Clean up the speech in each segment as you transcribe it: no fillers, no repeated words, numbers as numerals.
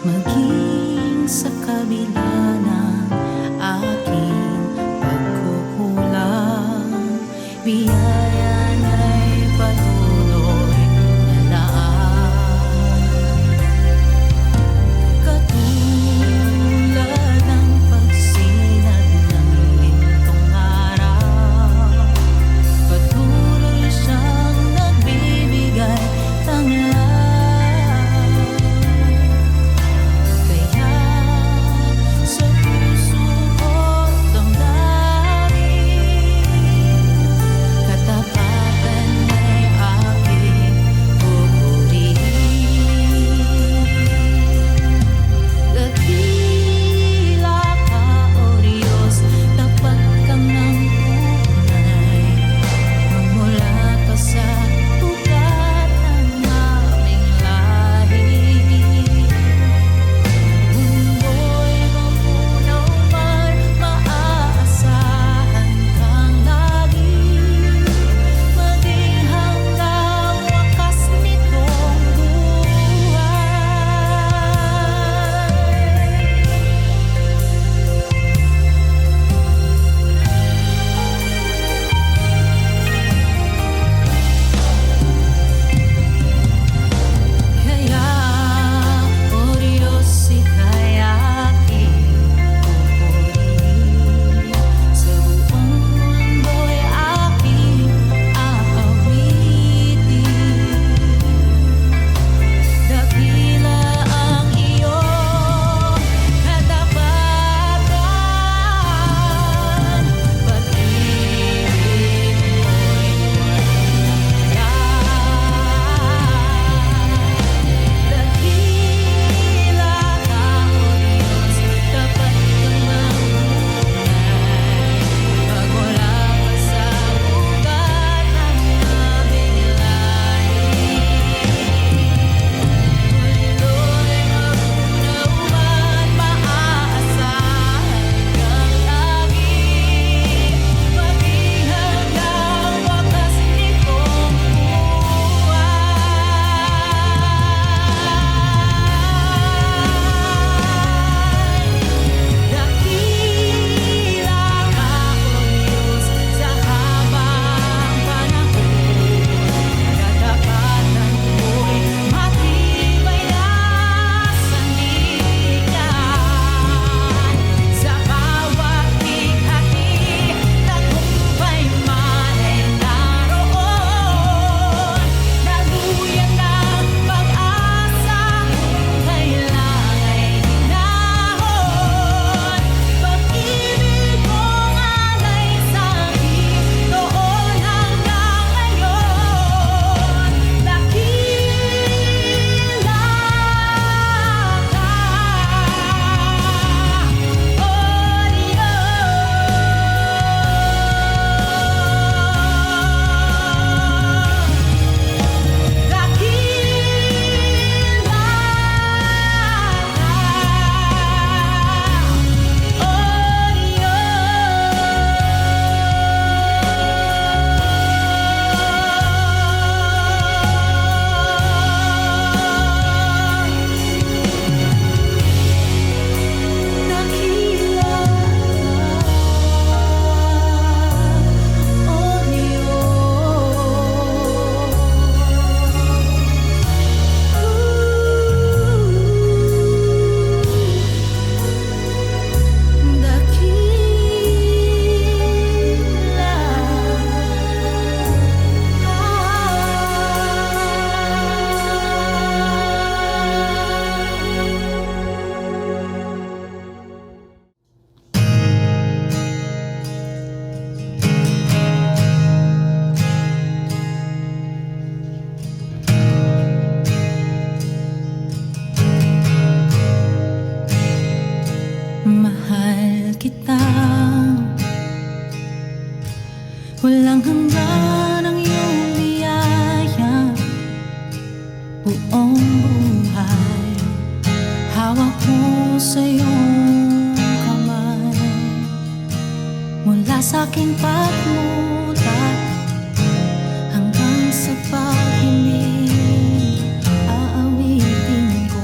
maging sa kabila ng aking pagkukulang. Biyaya na'y patuloy na laan, katulad ng pagsinag ng lintong araw. Patuloy siyang nagbibigay tanglaw. Mahal kita, walang hanggan ang iyong biyaya. Buong buhay, hawak mo sa iyong kamay. Mula sa aking pagmulat hanggang sa pag-ibig, aawitin ko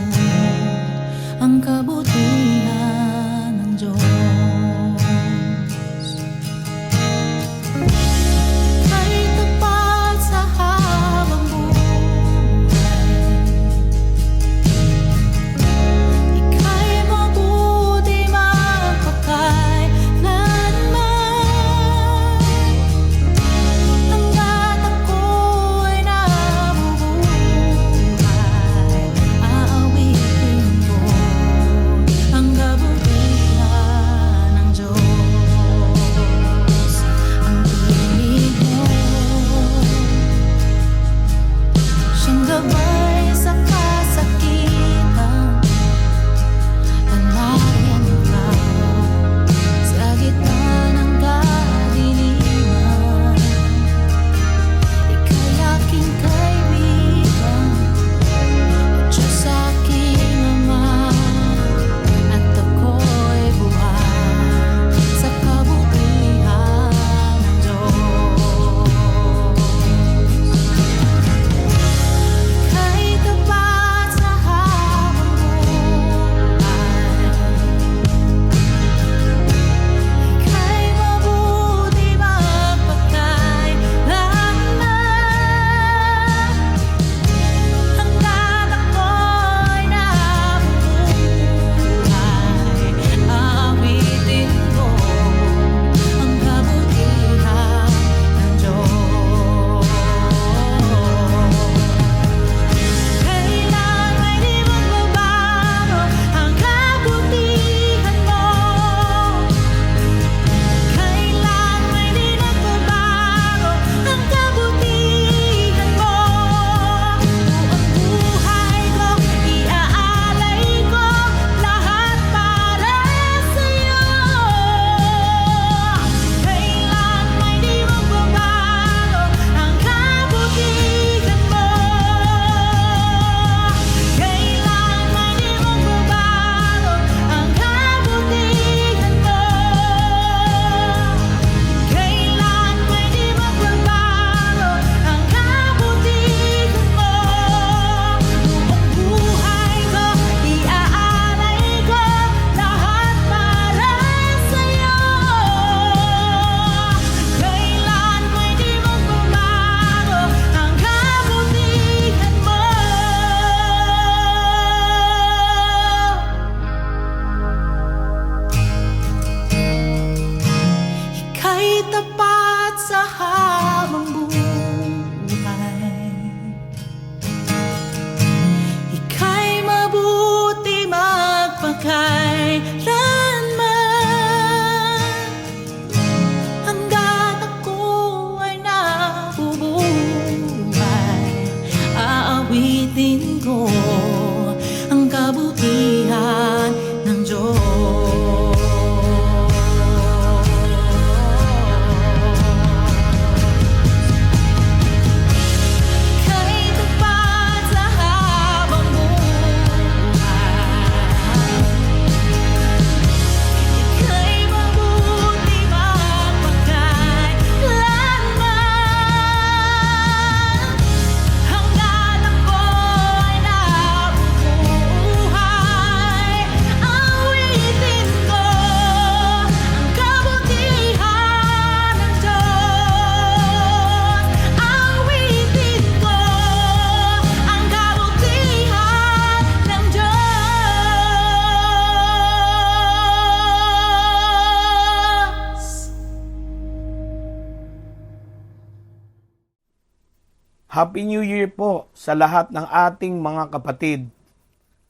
Happy New Year po sa lahat ng ating mga kapatid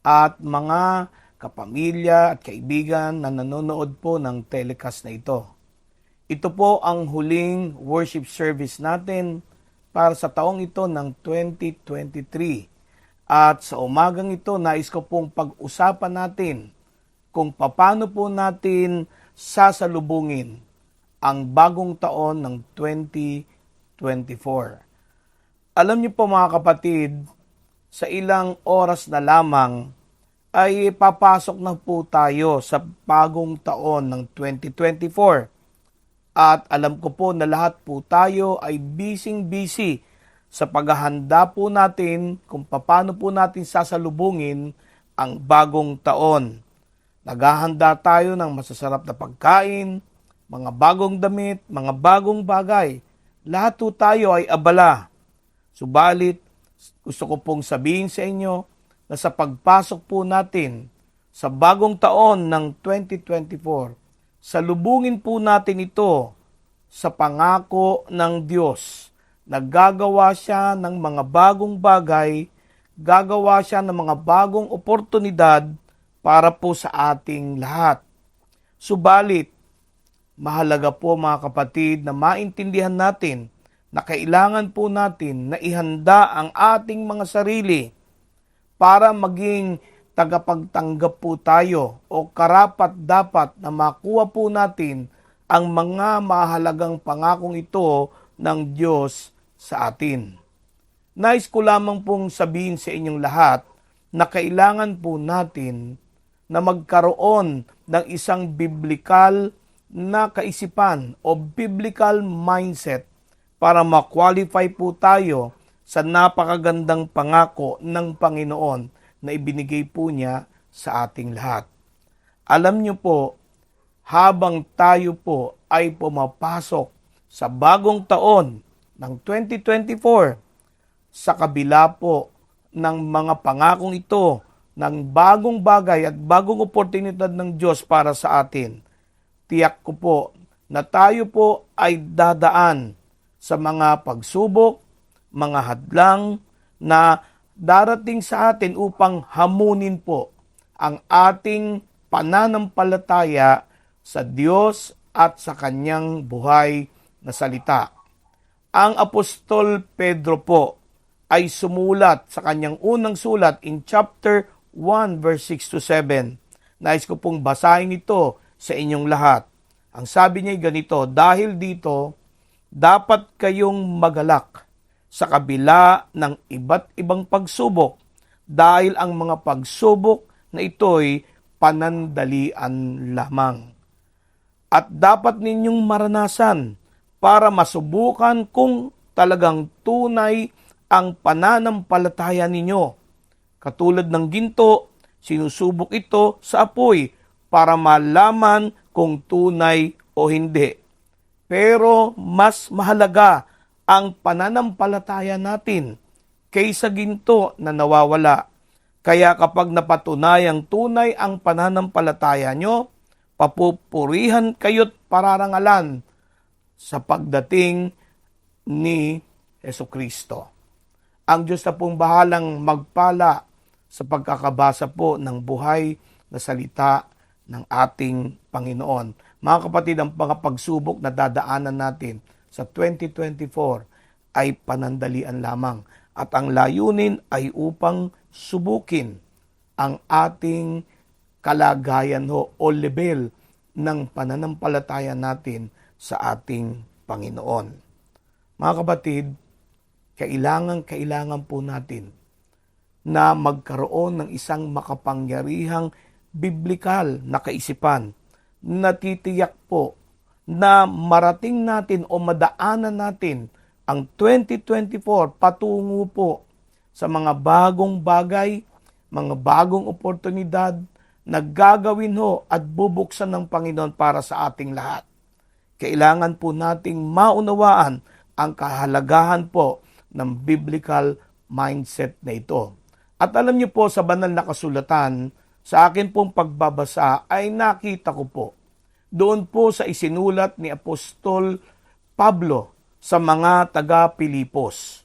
at mga kapamilya at kaibigan na nanonood po ng telecast na ito. Ito po ang huling worship service natin para sa taong ito ng 2023. At sa umagang ito, nais ko pong pag-usapan natin kung paano po natin sasalubungin ang bagong taon ng 2024. Alam niyo po mga kapatid, sa ilang oras na lamang ay papasok na po tayo sa bagong taon ng 2024. At alam ko po na lahat po tayo ay busy sa paghahanda po natin kung paano po natin sasalubungin ang bagong taon. Naghahanda tayo ng masasarap na pagkain, mga bagong damit, mga bagong bagay. Lahat po tayo ay abala. Subalit, gusto ko pong sabihin sa inyo na sa pagpasok po natin sa bagong taon ng 2024, salubungin po natin ito sa pangako ng Diyos na gagawa siya ng mga bagong bagay, gagawa siya ng mga bagong oportunidad para po sa ating lahat. Subalit, mahalaga po mga kapatid na maintindihan natin na kailangan po natin na ihanda ang ating mga sarili para maging tagapagtanggap po tayo o karapat-dapat na makuha po natin ang mga mahalagang pangakong ito ng Diyos sa atin. Nais ko lamang pong sabihin sa inyong lahat na kailangan po natin na magkaroon ng isang biblikal na kaisipan o biblical mindset para ma-qualify po tayo sa napakagandang pangako ng Panginoon na ibinigay po niya sa ating lahat. Alam niyo po, habang tayo po ay pumapasok sa bagong taon ng 2024, sa kabila po ng mga pangakong ito, ng bagong bagay at bagong oportunidad ng Diyos para sa atin, tiyak ko po na tayo po ay dadaan sa mga pagsubok, mga hadlang na darating sa atin upang hamunin po ang ating pananampalataya sa Diyos at sa Kanyang buhay na salita. Ang Apostol Pedro po ay sumulat sa kanyang unang sulat in chapter 1 verse 6 to 7. Nais ko pong basahin ito sa inyong lahat. Ang sabi niya ganito, dahil dito, dapat kayong magalak sa kabila ng iba't ibang pagsubok dahil ang mga pagsubok na ito'y panandalian lamang. At dapat ninyong maranasan para masubukan kung talagang tunay ang pananampalataya ninyo. Katulad ng ginto, sinusubok ito sa apoy para malaman kung tunay o hindi. Pero mas mahalaga ang pananampalataya natin kaysa ginto na nawawala. Kaya kapag napatunayang tunay ang pananampalataya nyo, papupurihan kayo't pararangalan sa pagdating ni Jesucristo. Ang Diyos na pong bahalang magpala sa pagkakabasa po ng buhay na salita ng ating Panginoon. Mga kapatid, ang mga pagsubok na dadaanan natin sa 2024 ay panandalian lamang at ang layunin ay upang subukin ang ating kalagayan o level ng pananampalataya natin sa ating Panginoon. Mga kapatid, kailangan po natin na magkaroon ng isang makapangyarihang biblikal na kaisipan. Natitiyak po na marating natin o madaanan natin ang 2024 patungo po sa mga bagong bagay, mga bagong oportunidad na gagawin ho at bubuksan ng Panginoon para sa ating lahat. Kailangan po nating maunawaan ang kahalagahan po ng biblical mindset na ito. At alam niyo po sa banal na kasulatan, sa akin pong pagbabasa ay nakita ko po doon po sa isinulat ni Apostol Pablo sa mga taga-Pilipos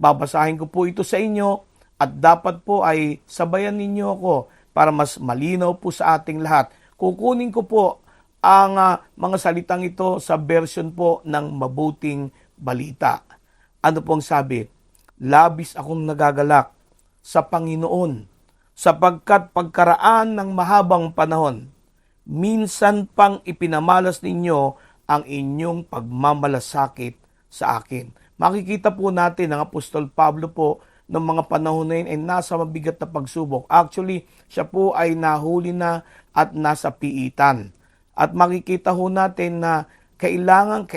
Babasahin ko po ito sa inyo at dapat po ay sabayan ninyo ako para mas malinaw po sa ating lahat. Kukunin ko po ang mga salitang ito sa version po ng Mabuting Balita. Ano pong sabi? Labis akong nagagalak sa Panginoon sapagkat pagkaraan ng mahabang panahon, minsan pang ipinamalas ninyo ang inyong pagmamalasakit sa akin. Makikita po natin ang Apostol Pablo po ng mga panahon na yun ay nasa mabigat na pagsubok. Actually, siya po ay nahuli na at nasa piitan. At makikita ho natin na kailangan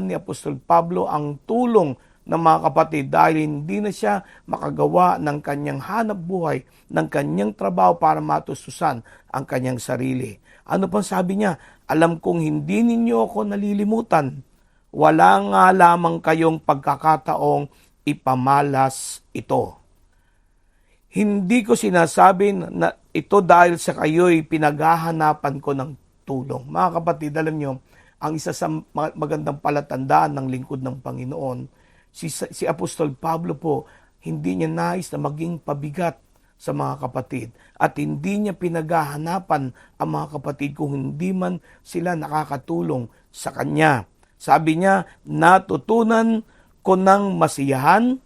ni Apostol Pablo ang tulong ng mga kapatid dahil hindi na siya makagawa ng kanyang hanap buhay, ng kanyang trabaho para matustusan ang kanyang sarili. Ano pang sabi niya? Alam kong hindi ninyo ako nalilimutan. Wala nga lamang kayong pagkakataong ipamalas ito. Hindi ko sinasabi na ito dahil sa kayo'y pinaghahanapan ko ng tulong. Mga kapatid, alam nyo, ang isa sa magandang palatandaan ng lingkod ng Panginoon, si Apostol Pablo po, hindi niya nais na maging pabigat sa mga kapatid at hindi niya pinaghahanapan ang mga kapatid kung hindi man sila nakakatulong sa kanya. Sabi niya, natutunan ko ng masiyahan,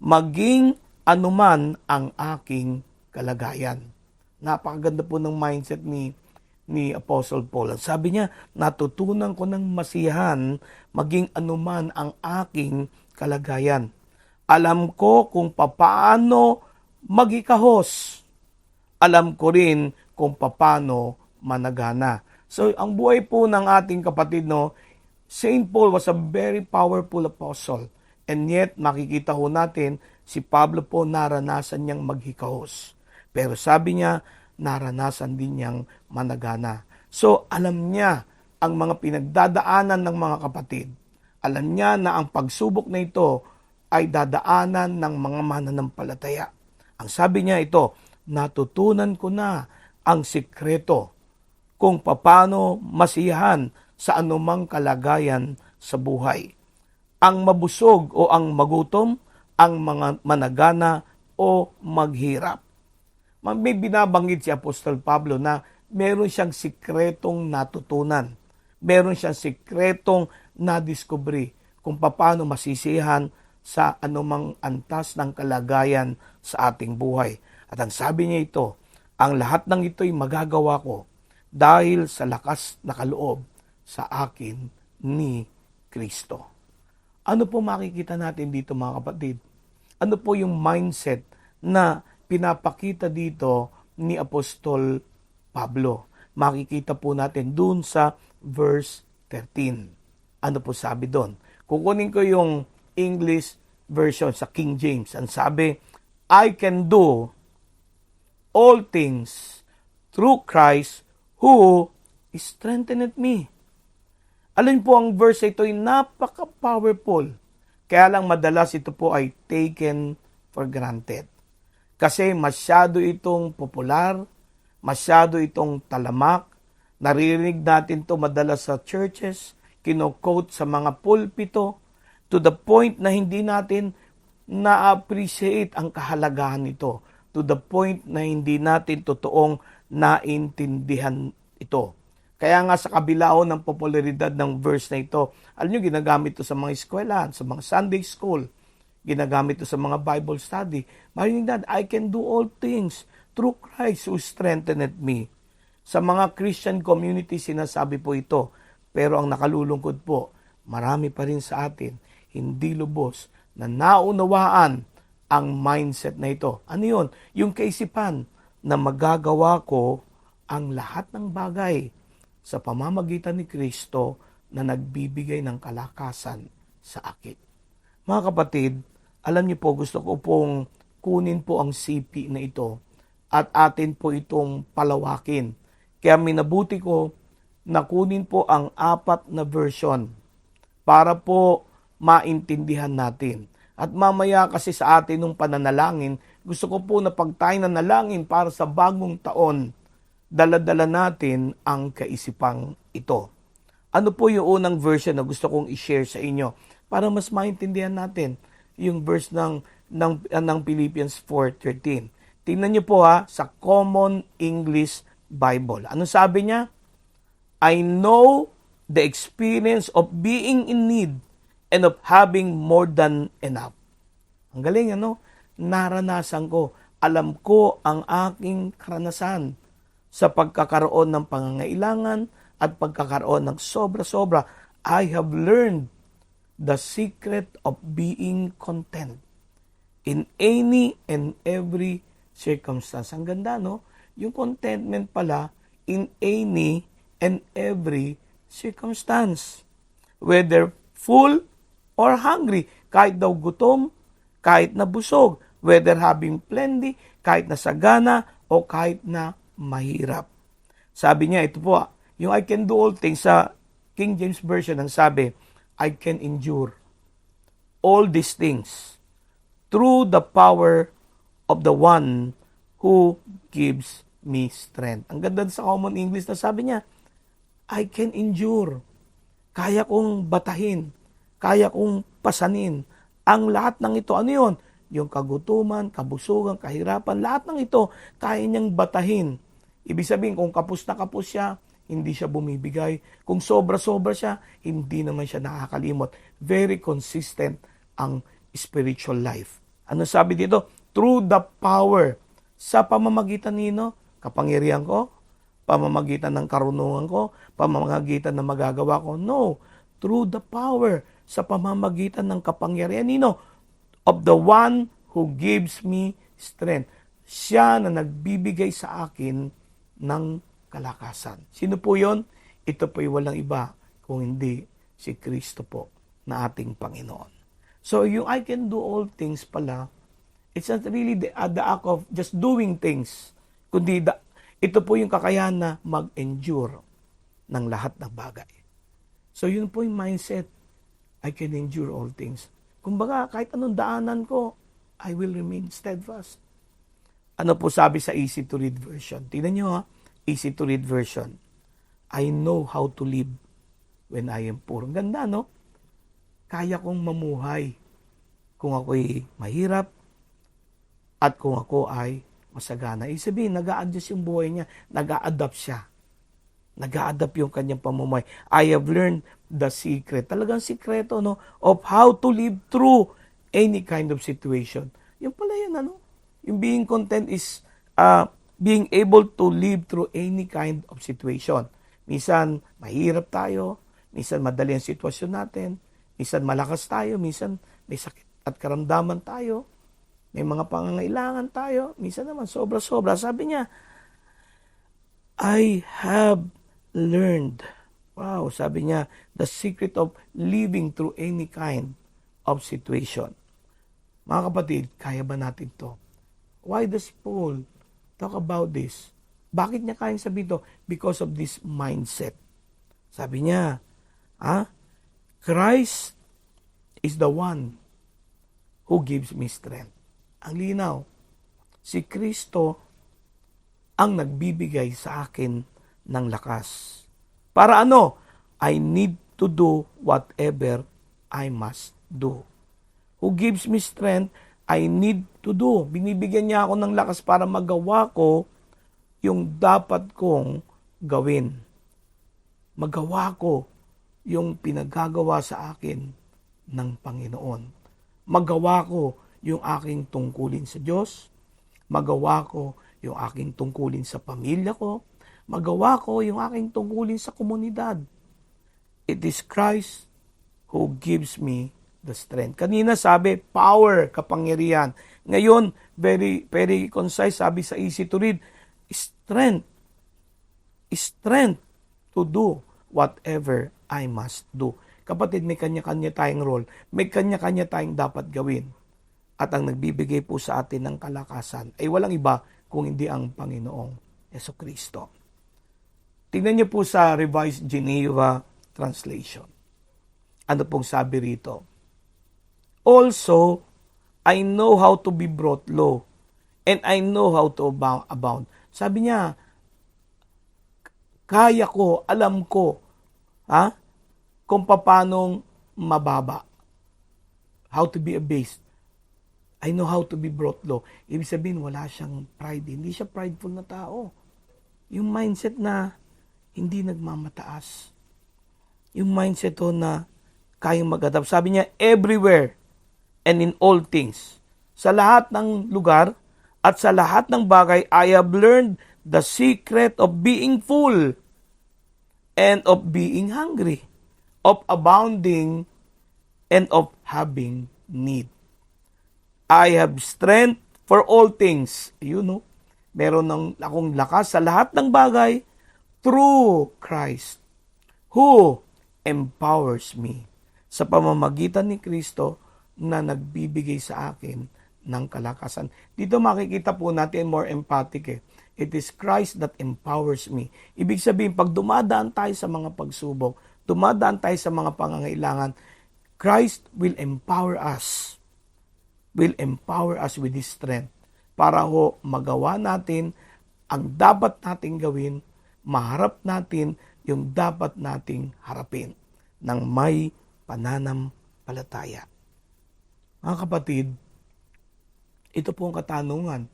maging anuman ang aking kalagayan. Napakaganda po ng mindset ni Apostle Paul. Sabi niya, natutunan ko ng masiyahan, maging anuman ang aking kalagayan. Alam ko kung paano maghikahos. Alam ko rin kung paano managana. So, ang buhay po ng ating kapatid, St. Paul was a very powerful apostle. And yet, makikita ho natin, si Pablo po naranasan niyang maghikahos. Pero sabi niya, naranasan din niyang managana. So, alam niya ang mga pinagdadaanan ng mga kapatid. Alam niya na ang pagsubok na ito ay dadaanan ng mga mananampalataya. Ang sabi niya ito, natutunan ko na ang sikreto kung paano masiyahan sa anumang kalagayan sa buhay. Ang mabusog o ang magutom, ang mga managana o maghirap. May binabanggit si Apostol Pablo na meron siyang sikretong natutunan. Meron siyang sikretong nadiskubre kung paano masisiyahan sa anumang antas ng kalagayan sa ating buhay. At ang sabi niya ito, ang lahat ng ito'y magagawa ko dahil sa lakas na kaloob sa akin ni Kristo. Ano po makikita natin dito mga kapatid? Ano po yung mindset na pinapakita dito ni Apostol Pablo? Makikita po natin dun sa verse 13. Ano po sabi doon? Kukunin ko yung English version sa King James. Ang sabi, I can do all things through Christ who strengthened me. Alin po ang verse ito ay napaka-powerful. Kaya lang madalas ito po ay taken for granted. Kasi masyado itong popular, masyado itong talamak. Naririnig natin to madalas sa churches, kino-quote sa mga pulpito, to the point na hindi natin na-appreciate ang kahalagahan nito. To the point na hindi natin totoong naintindihan ito. Kaya nga sa kabila ng popularidad ng verse na ito, alam nyo, ginagamit ito sa mga eskwelahan, sa mga Sunday school, ginagamit ito sa mga Bible study. Marinig natin, I can do all things through Christ who strengthened me. Sa mga Christian community, sinasabi po ito. Pero ang nakalulungkot po, marami pa rin sa atin, hindi lubos, na naunawaan ang mindset na ito. Ano yun? Yung kaisipan na magagawa ko ang lahat ng bagay sa pamamagitan ni Kristo na nagbibigay ng kalakasan sa akin. Mga kapatid, alam niyo po, gusto ko pong kunin po ang CP na ito at atin po itong palawakin. Kaya minabuti ko na kunin po ang 4 na version para po maintindihan natin. At mamaya kasi sa atin nung pananalangin, gusto ko po na pag tayo nanalangin para sa bagong taon, dala-dala natin ang kaisipang ito. Ano po yung unang version na gusto kong i-share sa inyo para mas maintindihan natin yung verse ng ng Philippians 4:13. Tingnan niyo po sa Common English Bible. Ano sabi niya? I know the experience of being in need and of having more than enough. Ang galing, ano? Naranasan ko. Alam ko ang aking karanasan sa pagkakaroon ng pangangailangan at pagkakaroon ng sobra-sobra. I have learned the secret of being content in any and every circumstance. Ang ganda, no? Yung contentment pala in any and every circumstance. Whether full or hungry, kahit daw gutom, kahit na busog, whether having plenty, kahit na sagana, o kahit na mahirap. Sabi niya, ito po, yung I can do all things sa King James Version, ang sabi, I can endure all these things through the power of the one who gives me strength. Ang ganda sa Common English na sabi niya, I can endure. Kaya kong batahin. Kaya kong pasanin. Ang lahat ng ito, ano yun? Yung kagutuman, kabusugan, kahirapan, lahat ng ito, kaya niyang batahin. Ibig sabihin, kung kapos na kapos siya, hindi siya bumibigay. Kung sobra-sobra siya, hindi naman siya nakakalimot. Very consistent ang spiritual life. Ano sabi dito? Through the power. Sa pamamagitan nino, kapangyarihan ko, pamamagitan ng karunungan ko, pamamagitan ng magagawa ko. No, through the power, sa pamamagitan ng kapangyarihan nino, of the one who gives me strength. Siya na nagbibigay sa akin ng kalakasan. Sino po yon? Ito po'y walang iba kung hindi si Kristo po na ating Panginoon. So yung I can do all things pala, it's not really the act of just doing things, kundi ito po yung kakayahan na mag-endure ng lahat ng bagay. So yun po yung mindset, I can endure all things. Kumbaga, kahit anong daanan ko, I will remain steadfast. Ano po sabi sa easy to read version? Tingnan nyo easy to read version. I know how to live when I am poor. Ang ganda, no? Kaya kong mamuhay kung ako'y mahirap at kung ako ay masagana. Ibig sabihin, nag-a-adjust yung buhay niya. Nag-a-adapt siya. Nag-a-adapt yung kanyang pamumuhay. I have learned the secret. Talagang sikreto, no? Of how to live through any kind of situation. Yung pala yan, ano? Yung being content is being able to live through any kind of situation. Minsan, mahirap tayo. Minsan, madali ang sitwasyon natin. Minsan, malakas tayo. Minsan, may sakit at karamdaman tayo. May mga pangangailangan tayo. Minsan naman, sobra-sobra. Sabi niya, I have learned. Wow, sabi niya, the secret of living through any kind of situation. Mga kapatid, kaya ba natin to? Why does Paul talk about this? Bakit niya kayang sabihin to? Because of this mindset. Sabi niya, Christ is the one who gives me strength. Ang linaw, si Kristo ang nagbibigay sa akin ng lakas. Para ano? I need to do whatever I must do. Who gives me strength, I need to do. Binibigyan niya ako ng lakas para magawa ko yung dapat kong gawin. Magawa ko yung pinagagawa sa akin ng Panginoon. Magawa ko yung aking tungkulin sa Diyos. Magawa ko yung aking tungkulin sa pamilya ko. Magawa ko yung aking tungkulin sa komunidad. It is Christ who gives me the strength. Kanina sabi, power, kapangyarihan. Ngayon, very, very concise, sabi sa easy to read, strength. Strength to do whatever I must do. Kapatid, may kanya-kanya tayong role. May kanya-kanya tayong dapat gawin. At ang nagbibigay po sa atin ng kalakasan ay walang iba kung hindi ang Panginoong Jesucristo. Tingnan niyo po sa Revised Geneva Translation. Ano pong sabi rito? Also, I know how to be brought low, and I know how to abound. Sabi niya, kaya ko, alam ko, kung paanong mababa. How to be abased. I know how to be brought low. Ibig sabihin, wala siyang pride. Hindi siya prideful na tao. Yung mindset na hindi nagmamataas. Yung mindset ho na kayang mag-adapt. Sabi niya, everywhere and in all things. Sa lahat ng lugar at sa lahat ng bagay, I have learned the secret of being full and of being hungry, of abounding and of having need. I have strength for all things. You know, meron akong lakas sa lahat ng bagay through Christ who empowers me. Sa pamamagitan ni Kristo na nagbibigay sa akin ng kalakasan. Dito makikita po natin more emphatic It is Christ that empowers me. Ibig sabihin, pag dumadaan tayo sa mga pagsubok, dumadaan tayo sa mga pangangailangan, Christ will empower us. Will empower us with His strength para ho magawa natin ang dapat nating gawin, maharap natin yung dapat nating harapin ng may pananampalataya. Mga kapatid, ito po ang katanungan.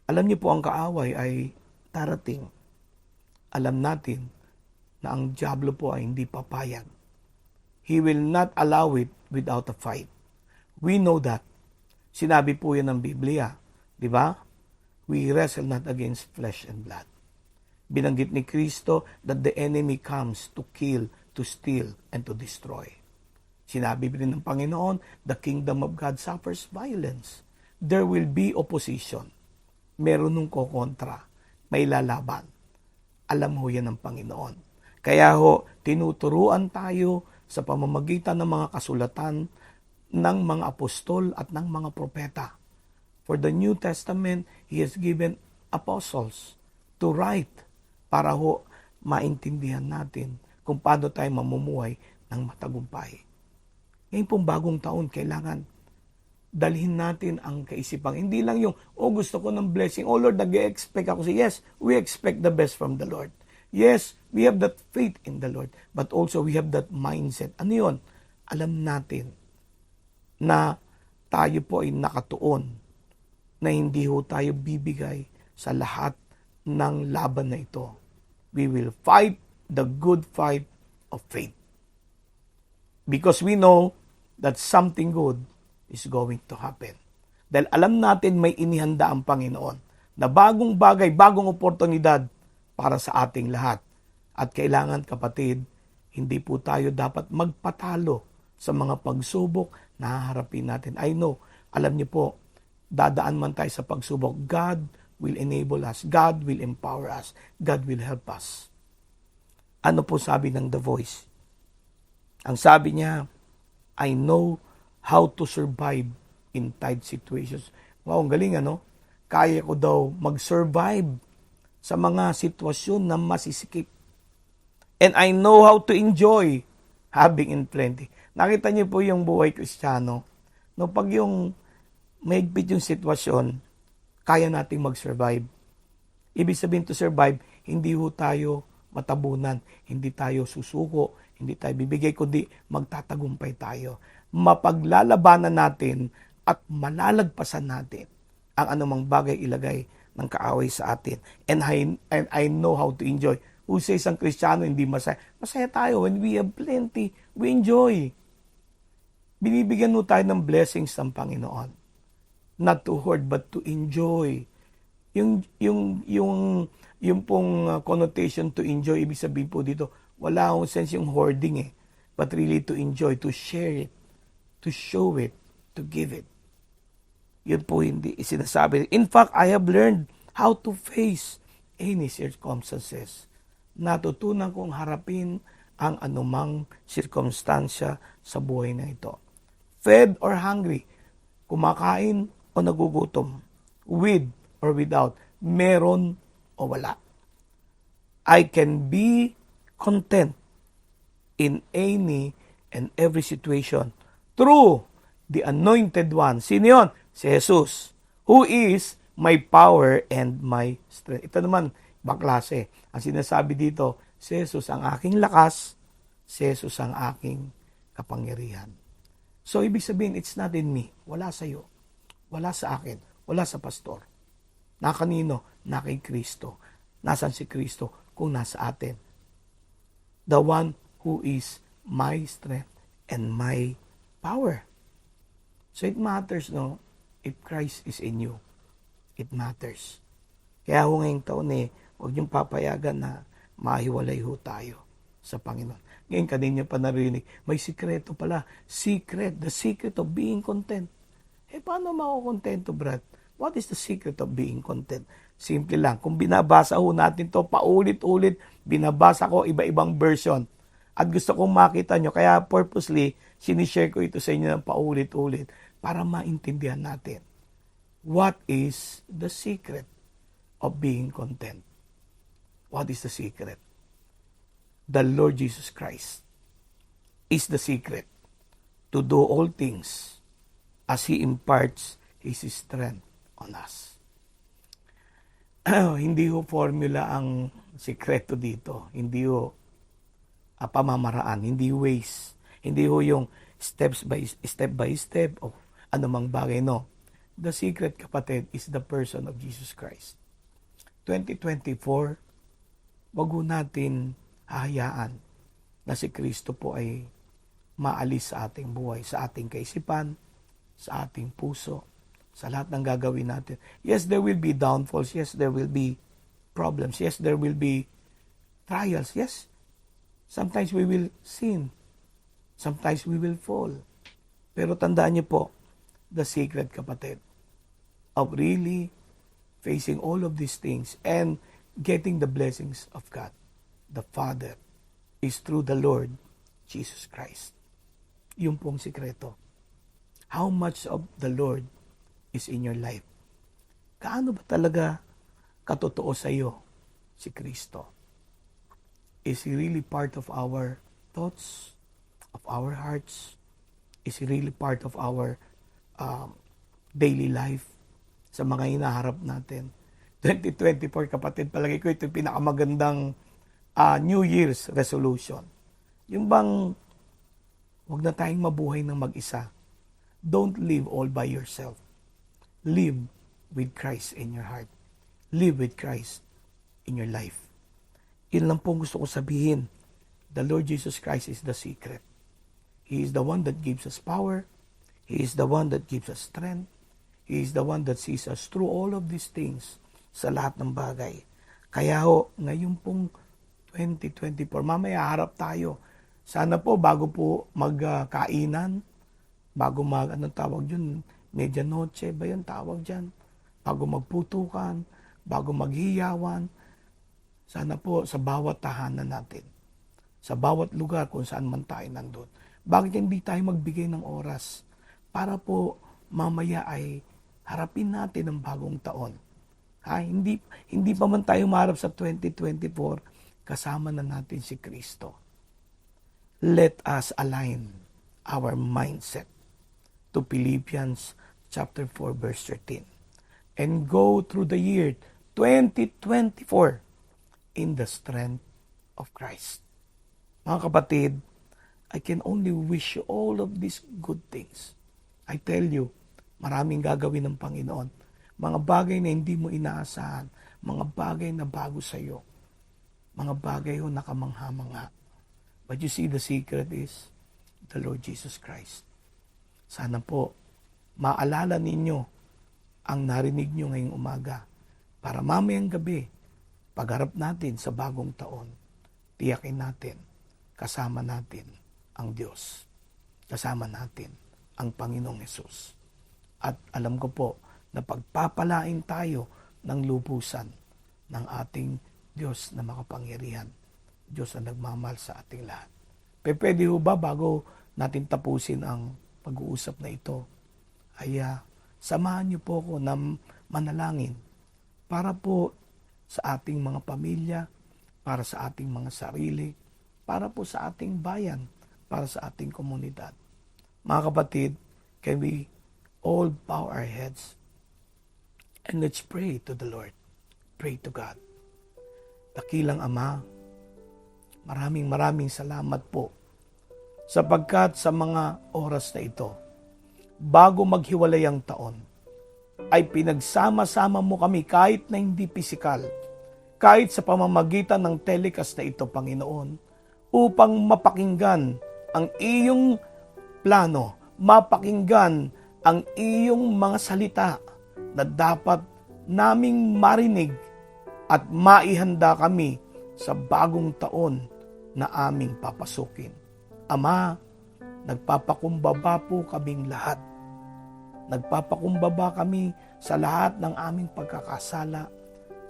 Alam niyo po ang kaaway ay darating. Alam natin na ang diablo po ay hindi papayag. He will not allow it without a fight. We know that. Sinabi po yan ng Biblia. Di ba? We wrestle not against flesh and blood. Binanggit ni Kristo that the enemy comes to kill, to steal, and to destroy. Sinabi rin ng Panginoon, the kingdom of God suffers violence. There will be opposition. Meron nung kokontra. May lalaban. Alam ho yan ng Panginoon. Kaya ho, tinuturuan tayo sa pamamagitan ng mga kasulatan ng mga apostol at ng mga propeta. For the New Testament, He has given apostles to write para ho maintindihan natin kung paano tayo mamumuhay ng matagumpay. Ngayon pong bagong taon, kailangan dalhin natin ang kaisipang. Hindi lang yung, gusto ko ng blessing. Lord, nag-expect ako. Yes, we expect the best from the Lord. Yes, we have that faith in the Lord. But also, we have that mindset. Ano yun? Alam natin na tayo po ay nakatuon na hindi ho tayo bibigay sa lahat ng laban na ito. We will fight the good fight of faith. Because we know that something good is going to happen. Dahil alam natin may inihanda ang Panginoon na bagong bagay, bagong oportunidad para sa ating lahat. At kailangan, kapatid, hindi po tayo dapat magpatalo sa mga pagsubok na haharapin natin. I know, alam niyo po, dadaan man tayo sa pagsubok, God will enable us. God will empower us. God will help us. Ano po sabi ng The Voice? Ang sabi niya, I know how to survive in tight situations. Wow, ang galing ano? Kaya ko daw mag-survive sa mga sitwasyon na masisikip. And I know how to enjoy having in plenty. Nakita niyo po yung buhay Kristiyano. No, pag yung mahigpit yung sitwasyon, kaya nating mag-survive. Ibig sabihin to survive, hindi ho tayo matabunan, hindi tayo susuko, hindi tayo bibigay, kundi magtatagumpay tayo. Mapaglalabanan natin at malalagpasan natin ang anumang bagay ilagay ng kaaway sa atin. And I know how to enjoy. Who says ang Kristiyano hindi masaya? Masaya tayo. When we have plenty, we enjoy. Binibigyan mo tayo ng blessings ng Panginoon. Not to hoard, but to enjoy. Yung pong connotation to enjoy, ibig sabihin po dito, wala akong sense yung hoarding but really to enjoy, to share it, to show it, to give it. Yun po hindi sinasabi. In fact, I have learned how to face any circumstances. Natutunan kong harapin ang anumang sirkumstansya sa buhay na ito. Fed or hungry, kumakain o nagugutom, with or without, meron o wala. I can be content in any and every situation through the Anointed One. Sino yun? Si Jesus, who is my power and my strength. Ito naman, baklase. Ang sinasabi dito, si Jesus ang aking lakas, si Jesus ang aking kapangyarihan. So, ibig sabihin, it's not in me. Wala sa'yo. Wala sa akin, wala sa pastor. Na kanino? Na kay Kristo. Nasaan si Kristo? Kung nasa atin. The one who is my strength and my power. So it matters, no? If Christ is in you, it matters. Kaya ho ngayong taon huwag niyong papayagan na mahiwalay ho tayo sa Panginoon. Ngayon, kanina pa narinig, may sikreto pala. Secret, the secret of being content. Paano makukontento, Brad? What is the secret of being content? Simple lang. Kung binabasa ho natin to paulit-ulit, binabasa ko iba-ibang version. At gusto kong makita nyo, kaya purposely, sinishare ko ito sa inyo ng paulit-ulit para maintindihan natin. What is the secret of being content? What is the secret? The Lord Jesus Christ is the secret to do all things as He imparts His strength on us. Hindi ho formula ang sikreto dito. Hindi ho pamamaraan. Hindi ways. Hindi ho yung step by step o anumang bagay. No. The secret, kapatid, is the person of Jesus Christ. 2024, wag ho natin hahayaan na si Kristo po ay maalis sa ating buhay, sa ating kaisipan, sa ating puso, sa lahat ng gagawin natin. Yes, there will be downfalls. Yes, there will be problems. Yes, there will be trials. Yes, sometimes we will sin. Sometimes we will fall. Pero tandaan niyo po, the secret, kapatid, of really facing all of these things and getting the blessings of God, the Father, is through the Lord Jesus Christ. Yung pong sikreto. How much of the Lord is in your life? Kaano ba talaga katotoo sa iyo si Kristo? Is He really part of our thoughts, of our hearts? Is He really part of our daily life sa mga hinaharap natin? 2024, kapatid, palagi ko ito yung pinakamagandang New Year's resolution. Yung bang huwag na tayong mabuhay ng mag-isa. Don't live all by yourself. Live with Christ in your heart. Live with Christ in your life. Yun lang po gusto ko sabihin. The Lord Jesus Christ is the secret. He is the one that gives us power. He is the one that gives us strength. He is the one that sees us through all of these things sa lahat ng bagay. Kaya ho, ngayon pong 2024, mamaya harap tayo. Sana po bago po magkainan, bago anong tawag yun, medianoche ba yun tawag dyan? Bago magputukan, bago maghiyawan, sana po sa bawat tahanan natin, sa bawat lugar kung saan man tayo nandun, bakit hindi tayo magbigay ng oras para po mamaya ay harapin natin ang bagong taon. Hindi pa man tayo maharap sa 2024, kasama na natin si Kristo. Let us align our mindset to Philippians chapter 4 verse 13 and go through the year 2024 in the strength of Christ. Mga kapatid, I can only wish you all of these good things. I tell you, maraming gagawin ng Panginoon. Mga bagay na hindi mo inaasahan, mga bagay na bago sa iyo, mga bagay ho na kamangha-mangha. But you see, the secret is the Lord Jesus Christ. Sana po, maalala ninyo ang narinig nyo ngayong umaga para mamayang gabi, pagharap natin sa bagong taon, tiyakin natin, kasama natin ang Diyos. Kasama natin ang Panginoong Hesus. At alam ko po na pagpapalain tayo ng lubusan ng ating Diyos na makapangyarihan. Diyos na nagmamahal sa ating lahat. Pwede ho ba bago natin tapusin ang pag-uusap na ito, ay samahan niyo po ko na manalangin para po sa ating mga pamilya, para sa ating mga sarili, para po sa ating bayan, para sa ating komunidad. Mga kapatid, can we all bow our heads and let's pray to the Lord. Pray to God. Dakilang Ama, maraming salamat po sapagkat sa mga oras na ito, bago maghiwalay ang taon, ay pinagsama-sama mo kami kahit na hindi pisikal, kahit sa pamamagitan ng telecast na ito, Panginoon, upang mapakinggan ang iyong plano, mapakinggan ang iyong mga salita na dapat naming marinig at maihanda kami sa bagong taon na aming papasukin. Ama, nagpapakumbaba po kaming lahat. Nagpapakumbaba kami sa lahat ng aming pagkakasala,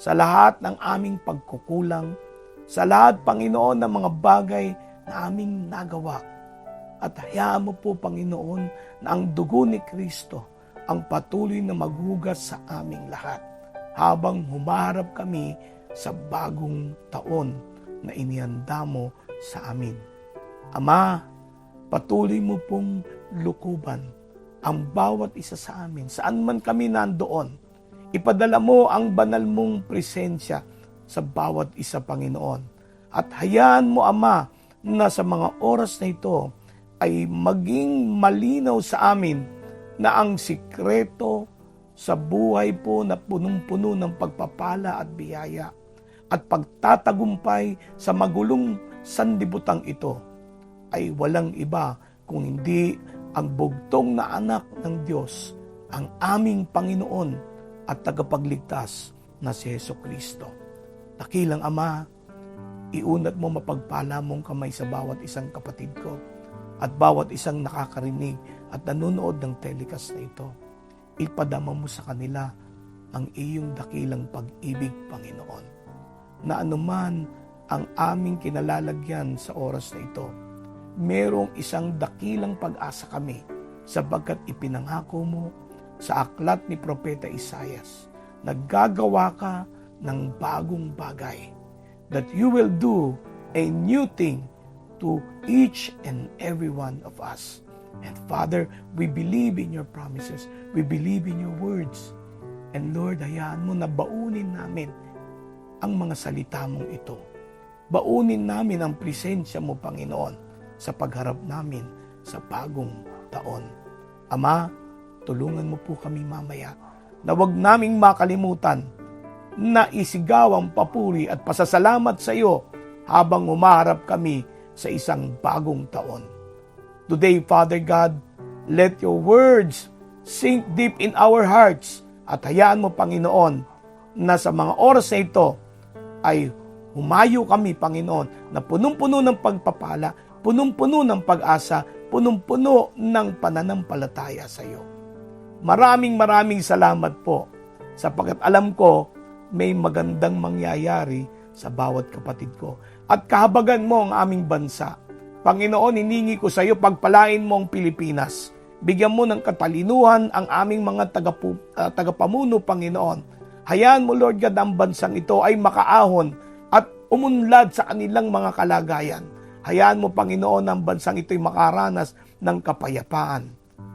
sa lahat ng aming pagkukulang, sa lahat, Panginoon, ng mga bagay na aming nagawa. At hayaan mo po, Panginoon, na ang dugo ni Kristo ang patuloy na maghugas sa aming lahat habang humaharap kami sa bagong taon na inihanda mo sa amin. Ama, patuloy mo pong lukuban ang bawat isa sa amin, saan man kami nandoon. Ipadala mo ang banal mong presensya sa bawat isa, Panginoon. At hayaan mo, Ama, na sa mga oras na ito ay maging malinaw sa amin na ang sikreto sa buhay po na punong-puno ng pagpapala at biyaya at pagtatagumpay sa magulong sanlibutan ito ay walang iba kung hindi ang bugtong na anak ng Diyos, ang aming Panginoon at tagapagligtas na si Jesucristo. Dakilang Ama, iunat mo mapagpala mong kamay sa bawat isang kapatid ko at bawat isang nakakarinig at nanonood ng telecast na ito. Ipadama mo sa kanila ang iyong dakilang pag-ibig, Panginoon, na anuman ang aming kinalalagyan sa oras na ito, merong isang dakilang pag-asa kami sapagkat ipinangako mo sa aklat ni Propeta Isaias na gagawa ka ng bagong bagay, that you will do a new thing to each and every one of us. And Father, we believe in your promises. We believe in your words. And Lord, hayaan mo na baunin namin ang mga salita mong ito. Baunin namin ang presensya mo, Panginoon, sa pagharap namin sa bagong taon. Ama, tulungan mo po kami mamaya na wag naming makalimutan na isigaw ang papuri at pasasalamat sa iyo habang umaharap kami sa isang bagong taon. Today, Father God, let your words sink deep in our hearts at hayaan mo, Panginoon, na sa mga oras na ito ay humayo kami, Panginoon, na punong-puno ng pagpapala, punong-puno ng pag-asa, punong-puno ng pananampalataya sa iyo. Maraming salamat po sapagkat alam ko may magandang mangyayari sa bawat kapatid ko. At kahabagan mo ang aming bansa. Panginoon, hiningi ko sa iyo, pagpalain mo ang Pilipinas. Bigyan mo ng katalinuhan ang aming mga tagapamuno, Panginoon. Hayaan mo, Lord God, ang bansang ito ay makaahon at umunlad sa kanilang mga kalagayan. Hayaan mo, Panginoon, ang bansang ito ay makaranas ng kapayapaan.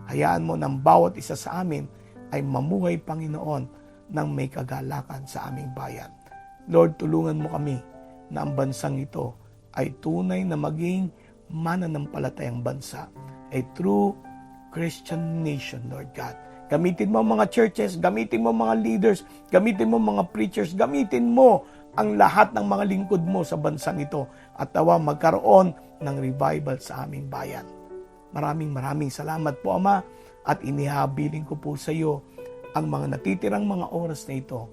Hayaan mo ng bawat isa sa amin ay mamuhay, Panginoon, ng may kagalakan sa aming bayan. Lord, tulungan mo kami na ang bansang ito ay tunay na maging mananampalatayang bansa, a true Christian nation, Lord God. Gamitin mo mga churches, gamitin mo mga leaders, gamitin mo mga preachers, gamitin mo ang lahat ng mga lingkod mo sa bansang ito at tawa magkaroon ng revival sa aming bayan. Maraming salamat po, Ama, at inihabiling ko po sa iyo ang mga natitirang mga oras na ito.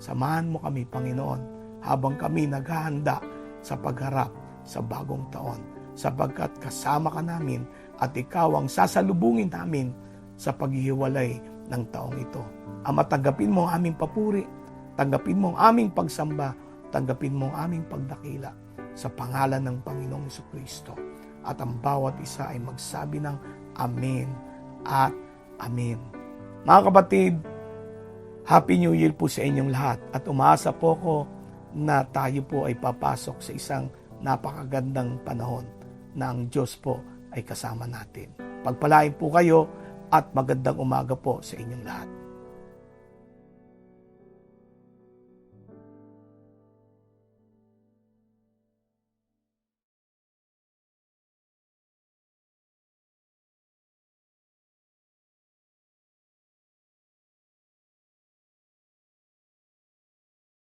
Samahan mo kami, Panginoon, habang kami naghahanda sa pagharap sa bagong taon, sapagkat kasama ka namin at ikaw ang sasalubungin namin sa paghihiwalay ng taong ito. Ama, tanggapin mo ang aming papuri, tanggapin mo ang aming pagsamba, tanggapin mo ang aming pagdakila sa pangalan ng Panginoong Jesucristo. At ang bawat isa ay magsabi ng Amen at Amen. Mga kapatid, Happy New Year po sa inyong lahat at umaasa po ko na tayo po ay papasok sa isang napakagandang panahon na ang Diyos po ay kasama natin. Pagpalain po kayo at magandang umaga po sa inyong lahat.